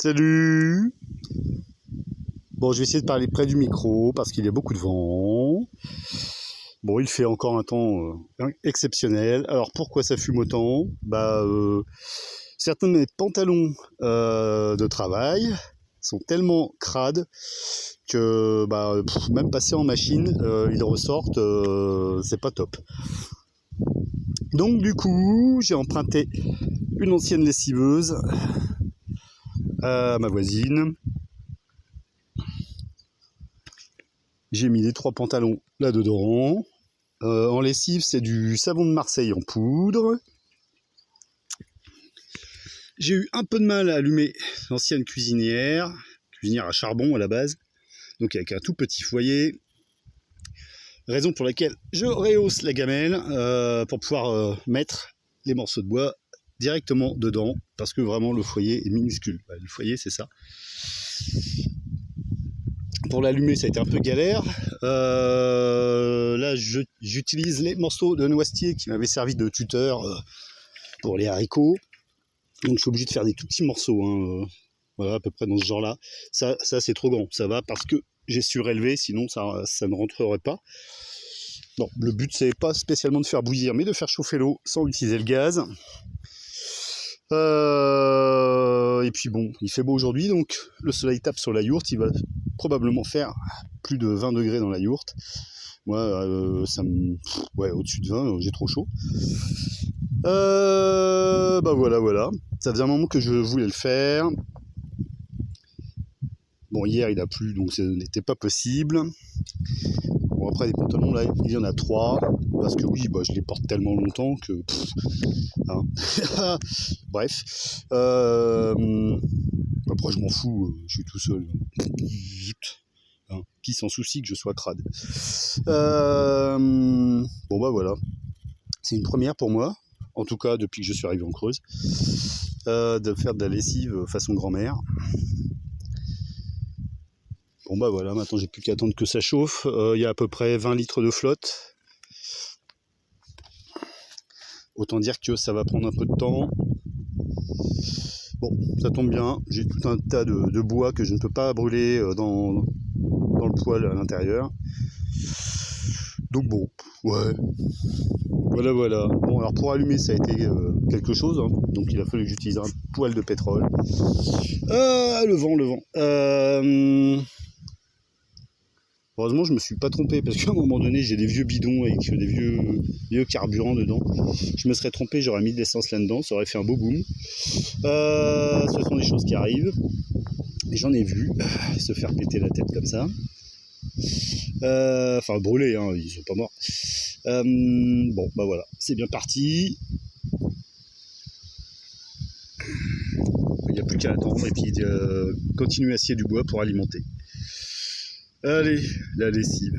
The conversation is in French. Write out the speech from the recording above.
Salut! Bon, je vais essayer de parler près du micro parce qu'il y a beaucoup de vent. Bon, il fait encore un temps exceptionnel. Alors, pourquoi ça fume autant? Certains de mes pantalons de travail sont tellement crades que même passer en machine, ils ressortent, c'est pas top. Donc, du coup, j'ai emprunté une ancienne lessiveuse à ma voisine. J'ai mis les 3 pantalons là-dedans. En lessive, c'est du savon de Marseille en poudre. J'ai eu un peu de mal à allumer l'ancienne cuisinière à charbon à la base, donc avec un tout petit foyer. Raison pour laquelle je rehausse la gamelle pour pouvoir mettre les morceaux de bois directement dedans, parce que vraiment le foyer est minuscule. Le foyer, c'est ça. Pour l'allumer, ça a été un peu galère. Là, j'utilise les morceaux de noisetier qui m'avaient servi de tuteur pour les haricots. Donc, je suis obligé de faire des tout petits morceaux. Voilà, à peu près dans ce genre-là. Ça c'est trop grand. Ça va parce que j'ai surélevé, sinon ça ne rentrerait pas. Bon, le but, c'est pas spécialement de faire bouillir, mais de faire chauffer l'eau sans utiliser le gaz. Et puis bon, il fait beau aujourd'hui, donc le soleil tape sur la yourte, il va probablement faire plus de 20 degrés dans la yourte. Moi, au-dessus de 20, j'ai trop chaud. Voilà. Ça faisait un moment que je voulais le faire. Bon, hier il a plu, donc ce n'était pas possible. Bon, après les pantalons, là, il y en a 3. Parce que oui, je les porte tellement longtemps que... Bref. Après, je m'en fous, je suis tout seul. Qui s'en soucie que je sois crade. Voilà. C'est une première pour moi, en tout cas depuis que je suis arrivé en Creuse, de faire de la lessive façon grand-mère. Voilà, maintenant j'ai plus qu'à attendre que ça chauffe. Il y a à peu près 20 litres de flotte. Autant dire que ça va prendre un peu de temps. Bon, ça tombe bien, j'ai tout un tas de bois que je ne peux pas brûler dans le poêle à l'intérieur. Donc bon, ouais. Voilà. Bon, alors pour allumer, ça a été quelque chose. Donc il a fallu que j'utilise un poêle de pétrole. Le vent. Heureusement, je me suis pas trompé, parce qu'à un moment donné, j'ai des vieux bidons avec des vieux carburants dedans. Je me serais trompé, j'aurais mis de l'essence là-dedans, ça aurait fait un beau boom. Ce sont des choses qui arrivent. Et j'en ai vu se faire péter la tête comme ça. Brûler, ils sont pas morts. Voilà, c'est bien parti. Il n'y a plus qu'à attendre et puis continuer à scier du bois pour alimenter. Allez, la lessive.